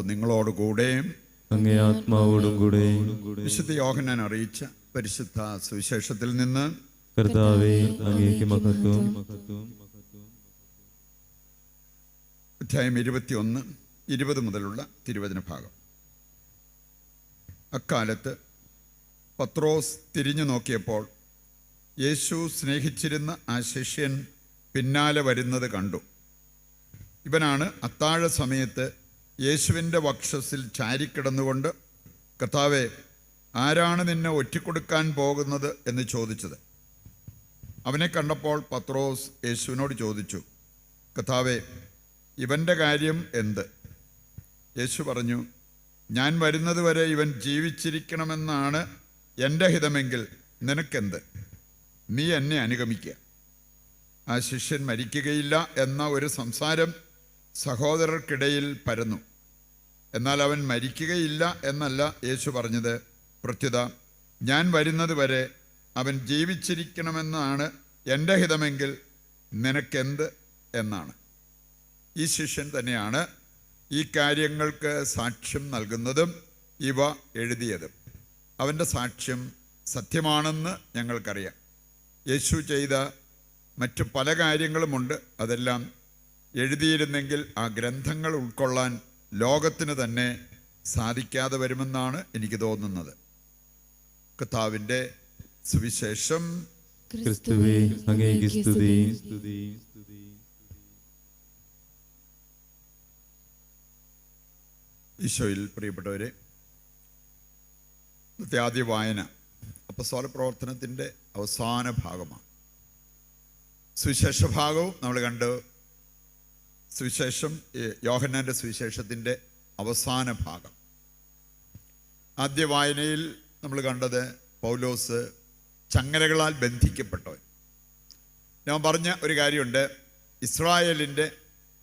നിങ്ങളോടുകൂടെ അങ്ങേ ആത്മാവോടും കൂടെ. വിശുദ്ധ യോഹന്നാൻ അറിയിച്ച പരിശുദ്ധ സുവിശേഷത്തിൽ നിന്ന്. കർത്താവേ, അങ്ങേക്ക് മഹത്വം. അധ്യായം 21, 20 മുതലുള്ള തിരുവചന ഭാഗം. അക്കാലത്ത് പത്രോസ് തിരിഞ്ഞു നോക്കിയപ്പോൾ യേശു സ്നേഹിച്ചിരുന്ന ആ ശിഷ്യൻ പിന്നാലെ വരുന്നത് കണ്ടു. ഇവനാണ് അത്താഴ സമയത്ത് യേശുവിൻ്റെ വക്ഷസ്സിൽ ചാരിക്കിടന്നുകൊണ്ട്, കർത്താവേ, ആരാണ് നിന്നെ ഒറ്റിക്കൊടുക്കാൻ പോകുന്നത് എന്ന് ചോദിച്ചത്. അവനെ കണ്ടപ്പോൾ പത്രോസ് യേശുവിനോട് ചോദിച്ചു, കർത്താവേ, ഇവൻ്റെ കാര്യം എന്ത്? യേശു പറഞ്ഞു, ഞാൻ വരുന്നത് വരെ ഇവൻ ജീവിച്ചിരിക്കണമെന്നാണ് എൻ്റെ ഹിതമെങ്കിൽ നിനക്കെന്ത്? നീ എന്നെ അനുഗമിക്കുക. ആ ശിഷ്യൻ മരിക്കുകയില്ല എന്ന ഒരു സംസാരം സഹോദരർക്കിടയിൽ പരന്നു. എന്നാൽ അവൻ മരിക്കുകയില്ല എന്നല്ല യേശു പറഞ്ഞത്. പ്രത്യുത, ഞാൻ വരുന്നത് വരെ അവൻ ജീവിച്ചിരിക്കണമെന്നാണ് എൻ്റെ ഹിതമെങ്കിൽ നിനക്കെന്ത് എന്നാണ്. ഈ ശിഷ്യൻ തന്നെയാണ് ഈ കാര്യങ്ങൾക്ക് സാക്ഷ്യം നൽകുന്നതും ഇവ എഴുതിയതും. അവൻ്റെ സാക്ഷ്യം സത്യമാണെന്ന് ഞങ്ങൾക്കറിയാം. യേശു ചെയ്ത മറ്റു പല കാര്യങ്ങളുമുണ്ട്. അതെല്ലാം എഴുതിയിരുന്നെങ്കിൽ ആ ഗ്രന്ഥങ്ങൾ ഉൾക്കൊള്ളാൻ ലോകത്തിന് തന്നെ സാധിക്കാതെ വരുമെന്നാണ് എനിക്ക് തോന്നുന്നത്. കർത്താവിൻ്റെ സുവിശേഷം. ക്രിസ്തുവേ, അങ്ങേക്ക് സ്തുതി. ഈശോയിൽ പ്രിയപ്പെട്ടവരെ, ഇന്നത്തെ ആദ്യ വായന അപ്പസ്തോല പ്രവർത്തനത്തിൻ്റെ അവസാന ഭാഗമാണ്. സുവിശേഷ ഭാഗവും നമ്മൾ കണ്ടു. സുവിശേഷം യോഹന്നാൻ്റെ സുവിശേഷത്തിൻ്റെ അവസാന ഭാഗം. ആദ്യ വായനയിൽ നമ്മൾ കണ്ടത് പൗലോസ് ചങ്ങലകളാൽ ബന്ധിക്കപ്പെട്ടവൻ. ഞാൻ പറഞ്ഞ ഒരു കാര്യമുണ്ട്, ഇസ്രായേലിൻ്റെ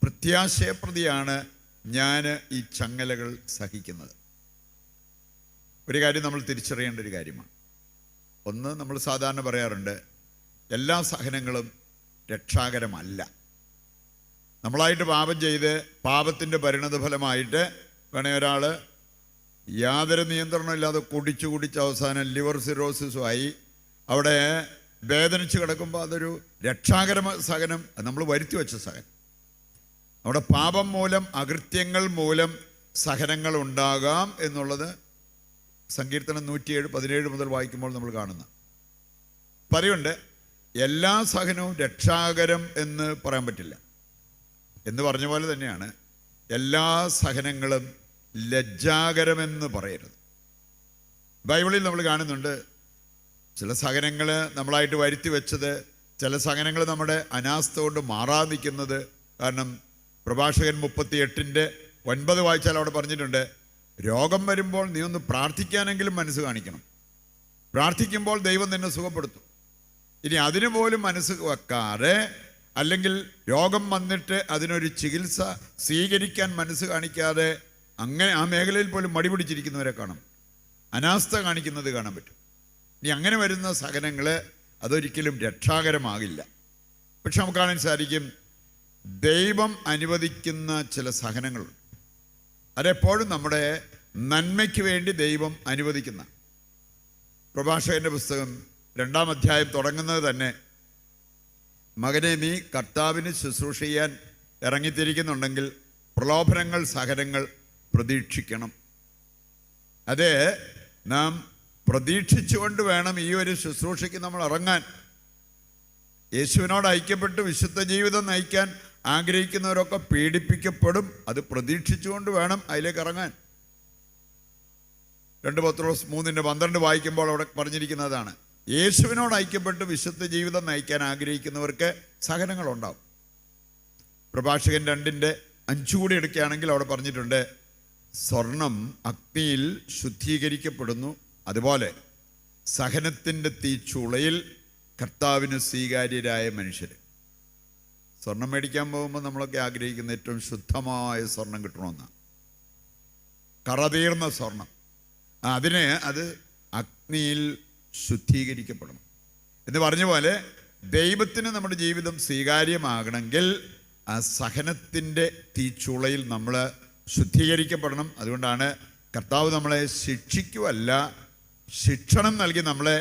പ്രത്യാശയെ പ്രതിയാണ് ഞാൻ ഈ ചങ്ങലകൾ സഹിക്കുന്നത്. ഒരു കാര്യം നമ്മൾ തിരിച്ചറിയേണ്ട ഒരു കാര്യമാണ്. ഒന്ന്, നമ്മൾ സാധാരണ പറയാറുണ്ട്, എല്ലാ സഹനങ്ങളും രക്ഷാകരമല്ല. നമ്മളായിട്ട് പാപം ചെയ്ത് പാപത്തിൻ്റെ പരിണതഫലമായിട്ട് വേണേൽ ഒരാൾ യാതൊരു നിയന്ത്രണമില്ലാതെ കുടിച്ച് അവസാനം ലിവർ സിറോസിസുമായി അവിടെ വേദനിച്ച് കിടക്കുമ്പോൾ അതൊരു രക്ഷാകര സഹനം, നമ്മൾ വരുത്തി വെച്ച സഹനം. അവിടെ പാപം മൂലം, അകൃത്യങ്ങൾ മൂലം സഹനങ്ങൾ ഉണ്ടാകാം എന്നുള്ളത് സങ്കീർത്തനം 107:17 മുതൽ വായിക്കുമ്പോൾ നമ്മൾ കാണുന്ന പറയുണ്ട്. എല്ലാ സഹനവും രക്ഷാകരം എന്ന് പറയാൻ പറ്റില്ല. എന്ന് പറഞ്ഞ പോലെ തന്നെയാണ് എല്ലാ സഹനങ്ങളും ലജ്ജാകരമെന്ന് പറയരുത്. ബൈബിളിൽ നമ്മൾ കാണുന്നുണ്ട് ചില സഹനങ്ങൾ നമ്മളായിട്ട് വരുത്തി വെച്ചത്, ചില സഹനങ്ങൾ നമ്മുടെ അനാസ്ഥ കൊണ്ട് മാറാതിരിക്കുന്നത്. കാരണം പ്രഭാഷകൻ 38:9 വായിച്ചാൽ അവിടെ പറഞ്ഞിട്ടുണ്ട്, രോഗം വരുമ്പോൾ നീ ഒന്ന് പ്രാർത്ഥിക്കാനെങ്കിലും മനസ്സ് കാണിക്കണം. പ്രാർത്ഥിക്കുമ്പോൾ ദൈവം നിന്നെ സുഖപ്പെടുത്തും. ഇനി അതിനു പോലും മനസ്സ് വെക്കാതെ, അല്ലെങ്കിൽ രോഗം വന്നിട്ട് അതിനൊരു ചികിത്സ സ്വീകരിക്കാൻ മനസ്സ് കാണിക്കാതെ അങ്ങനെ ആ മേഖലയിൽ പോലും മടി പിടിച്ചിരിക്കുന്നവരെ കാണാം, അനാസ്ഥ കാണിക്കുന്നത് കാണാൻ പറ്റും. ഇനി അങ്ങനെ വരുന്ന സഹനങ്ങൾ അതൊരിക്കലും രക്ഷാകരമാകില്ല. പക്ഷെ നമുക്ക് കാണാൻ സാധിക്കും, ദൈവം അനുവദിക്കുന്ന ചില സഹനങ്ങളുണ്ട്. അതെപ്പോഴും നമ്മുടെ നന്മയ്ക്ക് വേണ്ടി ദൈവം അനുവദിക്കുന്ന. പ്രഭാഷകന്റെ പുസ്തകം 2-ാം അധ്യായം തുടങ്ങുന്നത് തന്നെ, മകനെ, നീ കർത്താവിന് ശുശ്രൂഷ ചെയ്യാൻ ഇറങ്ങിത്തിരിക്കുന്നുണ്ടെങ്കിൽ പ്രലോഭനങ്ങൾ, സഹനങ്ങൾ പ്രതീക്ഷിക്കണം. അത് നാം പ്രതീക്ഷിച്ചുകൊണ്ട് വേണം ഈ ഒരു ശുശ്രൂഷയ്ക്ക് നമ്മൾ ഇറങ്ങാൻ. യേശുവിനോട് ഐക്യപ്പെട്ട് വിശുദ്ധ ജീവിതം നയിക്കാൻ ആഗ്രഹിക്കുന്നവരൊക്കെ പീഡിപ്പിക്കപ്പെടും. അത് പ്രതീക്ഷിച്ചുകൊണ്ട് വേണം അതിലേക്ക് ഇറങ്ങാൻ. 2 പത്രോസ് 3:12 വായിക്കുമ്പോൾ അവിടെ പറഞ്ഞിരിക്കുന്നതാണ്, യേശുവിനോട് ഐക്യപ്പെട്ട് വിശുദ്ധ ജീവിതം നയിക്കാൻ ആഗ്രഹിക്കുന്നവർക്ക് സഹനങ്ങളുണ്ടാവും. പ്രഭാഷകൻ 2:5 കൂടി എടുക്കുകയാണെങ്കിൽ അവിടെ പറഞ്ഞിട്ടുണ്ട്, സ്വർണം അഗ്നിയിൽ ശുദ്ധീകരിക്കപ്പെടുന്നു, അതുപോലെ സഹനത്തിൻ്റെ തീച്ചൂളയിൽ കർത്താവിന് സ്വീകാര്യരായ മനുഷ്യർ. സ്വർണം മേടിക്കാൻ പോകുമ്പോൾ നമ്മളൊക്കെ ആഗ്രഹിക്കുന്ന ഏറ്റവും ശുദ്ധമായ സ്വർണം കിട്ടണമെന്നാണ്, കറതീർന്ന സ്വർണം. അതിന് അത് അഗ്നിയിൽ ശുദ്ധീകരിക്കപ്പെടണം എന്ന് പറഞ്ഞ പോലെ ദൈവത്തിന് നമ്മുടെ ജീവിതം സ്വീകാര്യമാകണമെങ്കിൽ ആ സഹനത്തിൻ്റെ തീച്ചൂളയിൽ നമ്മൾ ശുദ്ധീകരിക്കപ്പെടണം. അതുകൊണ്ടാണ് കർത്താവ് നമ്മളെ ശിക്ഷിക്കുവല്ല, ശിക്ഷണം നൽകി നമ്മളെ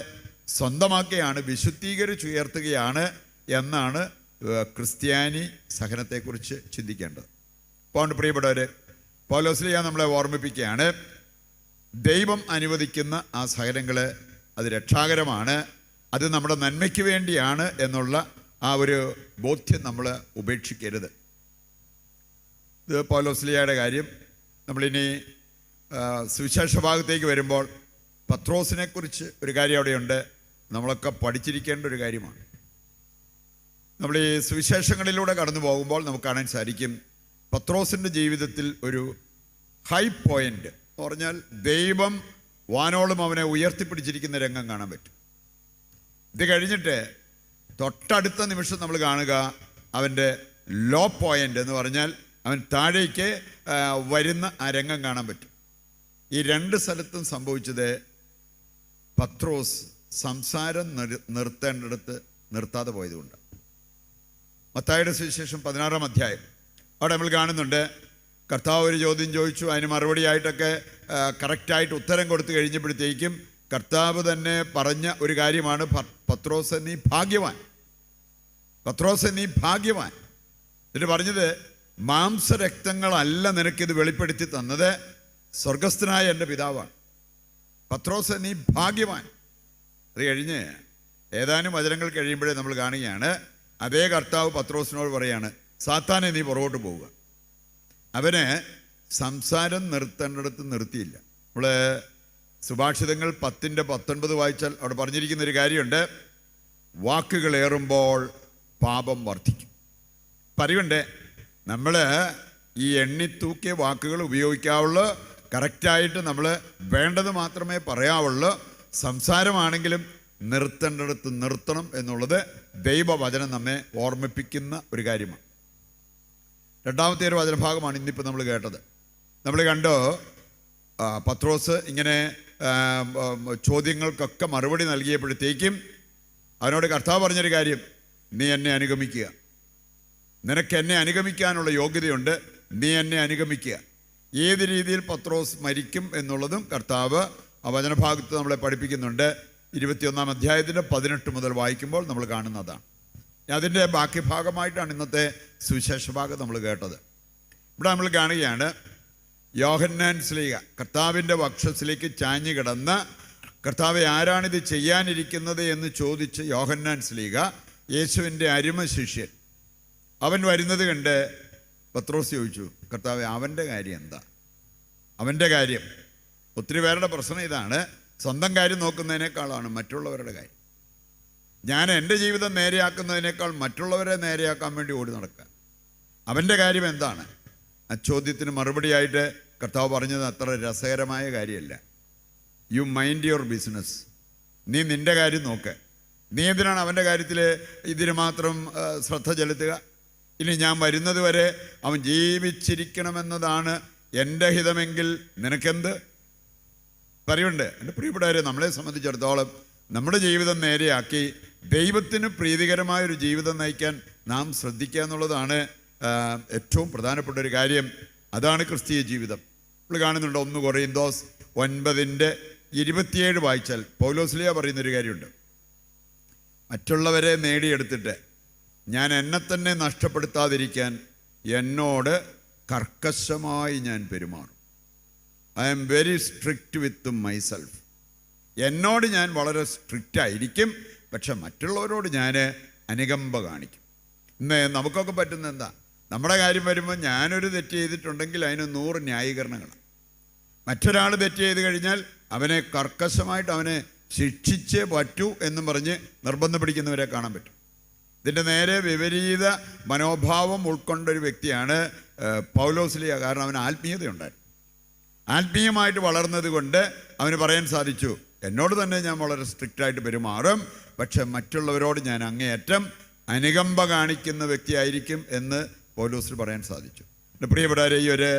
സ്വന്തമാക്കുകയാണ്, വിശുദ്ധീകരിച്ചുയർത്തുകയാണ് എന്നാണ് ക്രിസ്ത്യാനി സഹനത്തെക്കുറിച്ച് ചിന്തിക്കേണ്ടത്. അപ്പോൾ പ്രിയപ്പെട്ടവരെ, പൗലോസ്ലീഹ നമ്മളെ ഓർമ്മിപ്പിക്കുകയാണ്, ദൈവം അനുവദിക്കുന്ന ആ സഹനങ്ങൾ അത് രക്ഷാകരമാണ്, അത് നമ്മുടെ നന്മയ്ക്ക് വേണ്ടിയാണ് എന്നുള്ള ആ ഒരു ബോധ്യം നമ്മൾ ഉപേക്ഷിക്കരുത്. ഇത് പൗലോസ്ലീഹയുടെ കാര്യം. നമ്മളിനി സുവിശേഷ ഭാഗത്തേക്ക് വരുമ്പോൾ പത്രോസിനെക്കുറിച്ച് ഒരു കാര്യം അവിടെയുണ്ട്, നമ്മളൊക്കെ പഠിച്ചിരിക്കേണ്ട ഒരു കാര്യമാണ്. നമ്മൾ ഈ സുവിശേഷങ്ങളിലൂടെ കടന്നു പോകുമ്പോൾ നമുക്ക് കാണാൻ സാധിക്കും, പത്രോസിൻ്റെ ജീവിതത്തിൽ ഒരു ഹൈ പോയിന്റ് എന്ന് പറഞ്ഞാൽ ദൈവം വാനോളം അവനെ ഉയർത്തിപ്പിടിച്ചിരിക്കുന്ന രംഗം കാണാൻ പറ്റും. ഇത് കഴിഞ്ഞിട്ട് തൊട്ടടുത്ത നിമിഷം നമ്മൾ കാണുക അവൻ്റെ ലോ പോയിന്റ് എന്ന് പറഞ്ഞാൽ അവൻ താഴേക്ക് വരുന്ന ആ രംഗം കാണാൻ പറ്റും. ഈ രണ്ട് സ്ഥലത്തും സംഭവിച്ചത് പത്രോസ് സംസാരം നിർത്തേണ്ടിടത്ത് നിർത്താതെ പോയതുകൊണ്ട്. മത്തായിയുടെ സുവിശേഷം 16-ാം അധ്യായം അവിടെ നമ്മൾ കാണുന്നുണ്ട്, കർത്താവ് ഒരു ചോദ്യം ചോദിച്ചു, അതിന് മറുപടിയായിട്ടൊക്കെ കറക്റ്റായിട്ട് ഉത്തരം കൊടുത്തു കഴിഞ്ഞപ്പോഴത്തേക്കും കർത്താവ് തന്നെ പറഞ്ഞ ഒരു കാര്യമാണ്, പത്രോസ് നീ ഭാഗ്യവാൻ, പത്രോസ് നീ ഭാഗ്യവാൻ. എന്നിട്ട് പറഞ്ഞത്, മാംസരക്തങ്ങളല്ല നിനക്കിത് വെളിപ്പെടുത്തി തന്നത്, സ്വർഗസ്ഥനായ എൻ്റെ പിതാവാണ്. പത്രോസ് നീ ഭാഗ്യവാൻ. അത് കഴിഞ്ഞ് ഏതാനും വചനങ്ങൾ കഴിയുമ്പോഴേ നമ്മൾ കാണുകയാണ്, അതേ കർത്താവ് പത്രോസിനോട് പറയാണ്, സാത്താനെ നീ പുറകോട്ട് പോവുക. അവന് സംസാരം നിർത്തേണ്ടിടത്ത് നിർത്തിയില്ല. നമ്മൾ സുഭാഷിതങ്ങൾ 10:19 വായിച്ചാൽ അവിടെ പറഞ്ഞിരിക്കുന്നൊരു കാര്യമുണ്ട്, വാക്കുകളേറുമ്പോൾ പാപം വർദ്ധിക്കും. പറയുണ്ട്, നമ്മൾ ഈ എണ്ണിത്തൂക്കിയ വാക്കുകൾ ഉപയോഗിക്കാവുള്ളൂ, കറക്റ്റായിട്ട് നമ്മൾ വേണ്ടത് മാത്രമേ പറയാവുള്ളൂ. സംസാരമാണെങ്കിലും നിർത്തേണ്ടിടത്ത് നിർത്തണം എന്നുള്ളത് ദൈവവചനം നമ്മെ ഓർമ്മിപ്പിക്കുന്ന ഒരു കാര്യമാണ്. രണ്ടാമത്തെ ഒരു വചനഭാഗമാണ് ഇന്നിപ്പോൾ നമ്മൾ കേട്ടത്. നമ്മൾ കണ്ടോ, പത്രോസ് ഇങ്ങനെ ചോദ്യങ്ങൾക്കൊക്കെ മറുപടി നൽകിയപ്പോഴത്തേക്കും അവനോട് കർത്താവ് പറഞ്ഞൊരു കാര്യം, നീ എന്നെ അനുഗമിക്കുക, നിനക്ക് എന്നെ അനുഗമിക്കാനുള്ള യോഗ്യതയുണ്ട്, നീ എന്നെ അനുഗമിക്കുക. ഏത് രീതിയിൽ പത്രോസ് മരിക്കും എന്നുള്ളതും കർത്താവ് ആ വചനഭാഗത്ത് നമ്മളെ പഠിപ്പിക്കുന്നുണ്ട്. 21-ാം അധ്യായത്തിൻ്റെ 18 മുതൽ വായിക്കുമ്പോൾ നമ്മൾ കാണുന്നതാണ്. അതിൻ്റെ ബാക്കി ഭാഗമായിട്ടാണ് ഇന്നത്തെ സുവിശേഷ ഭാഗം നമ്മൾ കേട്ടത്. ഇവിടെ നമ്മൾ കാണുകയാണ്, യോഹന്നാൻ ശ്ലീഹ കർത്താവിൻ്റെ വക്ഷസിലേക്ക് ചാഞ്ഞു കിടന്ന്, കർത്താവെ ആരാണിത് ചെയ്യാനിരിക്കുന്നത് എന്ന് ചോദിച്ച് യോഹന്നാൻ ശ്ലീഹ, യേശുവിൻ്റെ അരുമ ശിഷ്യൻ, അവൻ വരുന്നത് കണ്ട് പത്രോസ് ചോദിച്ചു, കർത്താവെ അവൻ്റെ കാര്യം എന്താ? അവൻ്റെ കാര്യം. ഒത്തിരി പേരുടെ പ്രശ്നം ഇതാണ്, സ്വന്തം കാര്യം നോക്കുന്നതിനേക്കാളാണ് മറ്റുള്ളവരുടെ കാര്യം. ഞാൻ എൻ്റെ ജീവിതം നേരെയാക്കുന്നതിനേക്കാൾ മറ്റുള്ളവരെ നേരെയാക്കാൻ വേണ്ടി ഓടി നടക്കുക. അവൻ്റെ കാര്യം എന്താണ്? ആ ചോദ്യത്തിന് മറുപടിയായിട്ട് കർത്താവ് പറഞ്ഞത് അത്ര രസകരമായ കാര്യമല്ല. You mind your business. നീ നിൻ്റെ കാര്യം നോക്ക്. നീ എന്തിനാണ് അവൻ്റെ കാര്യത്തിൽ ഇതിന് മാത്രം ശ്രദ്ധ ചെലുത്തുക? ഇനി ഞാൻ വരുന്നത് വരെ അവൻ ജീവിച്ചിരിക്കണമെന്നതാണ് എൻ്റെ ഹിതമെങ്കിൽ നിനക്കെന്ത്? പറയുന്നുണ്ട്. എൻ്റെ പ്രിയപ്പെട്ടവരെ, നമ്മളെ സംബന്ധിച്ചിടത്തോളം നമ്മുടെ ജീവിതം നേരെയാക്കി ദൈവത്തിന് പ്രീതികരമായൊരു ജീവിതം നയിക്കാൻ നാം ശ്രദ്ധിക്കുക എന്നുള്ളതാണ് ഏറ്റവും പ്രധാനപ്പെട്ട ഒരു കാര്യം. അതാണ് ക്രിസ്തീയ ജീവിതം. നമ്മൾ കാണുന്നുണ്ട്, 1 കൊറിന്തോസ് 9:27 വായിച്ചാൽ പൗലോസ്ലീഹ പറയുന്നൊരു കാര്യമുണ്ട്, മറ്റുള്ളവരെ നേടിയെടുത്തിട്ട് ഞാൻ എന്നെ തന്നെ നഷ്ടപ്പെടുത്താതിരിക്കാൻ എന്നോട് കർക്കശമായി ഞാൻ പെരുമാറും. I am very strict with myself. എന്നോട് ഞാൻ വളരെ സ്ട്രിക്റ്റ് ആയിരിക്കും, പക്ഷെ മറ്റുള്ളവരോട് ഞാൻ അനുകമ്പ കാണിക്കും. ഇന്ന് നമുക്കൊക്കെ പറ്റുന്ന എന്താ? നമ്മുടെ കാര്യം വരുമ്പോൾ ഞാനൊരു തെറ്റ് ചെയ്തിട്ടുണ്ടെങ്കിൽ അതിന് 100 ന്യായീകരണങ്ങളാണ്. മറ്റൊരാൾ തെറ്റ് ചെയ്ത് കഴിഞ്ഞാൽ അവനെ കർക്കശമായിട്ട് അവനെ ശിക്ഷിച്ചേ പറ്റൂ എന്നും പറഞ്ഞ് നിർബന്ധം പിടിക്കുന്നവരെ കാണാൻ പറ്റും. ഇതിൻ്റെ നേരെ വിപരീത മനോഭാവം ഉൾക്കൊണ്ടൊരു വ്യക്തിയാണ് പൗലോസ്ലീഹ. കാരണം അവന് ആത്മീയതയുണ്ടായിരുന്നു. ആത്മീയമായിട്ട് വളർന്നത് കൊണ്ട് അവന് പറയാൻ സാധിച്ചു, എന്നോട് തന്നെ ഞാൻ വളരെ സ്ട്രിക്റ്റായിട്ട് പെരുമാറും, പക്ഷെ മറ്റുള്ളവരോട് ഞാൻ അങ്ങേയറ്റം അനുകമ്പ കാണിക്കുന്ന വ്യക്തിയായിരിക്കും എന്ന് പൗലോസിന് പറയാൻ സാധിച്ചു. എൻ്റെ പ്രിയപ്പെട്ടവരെ, ഈ ഒരു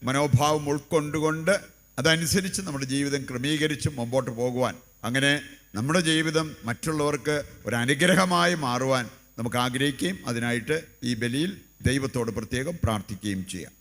മനോഭാവം ഉൾക്കൊണ്ടുകൊണ്ട് അതനുസരിച്ച് നമ്മുടെ ജീവിതം ക്രമീകരിച്ച് മുമ്പോട്ട് പോകുവാൻ, അങ്ങനെ നമ്മുടെ ജീവിതം മറ്റുള്ളവർക്ക് ഒരു അനുഗ്രഹമായി മാറുവാൻ നമുക്ക് ആഗ്രഹിക്കുകയും അതിനായിട്ട് ഈ ബലിയിൽ ദൈവത്തോട് പ്രത്യേകം പ്രാർത്ഥിക്കുകയും ചെയ്യാം.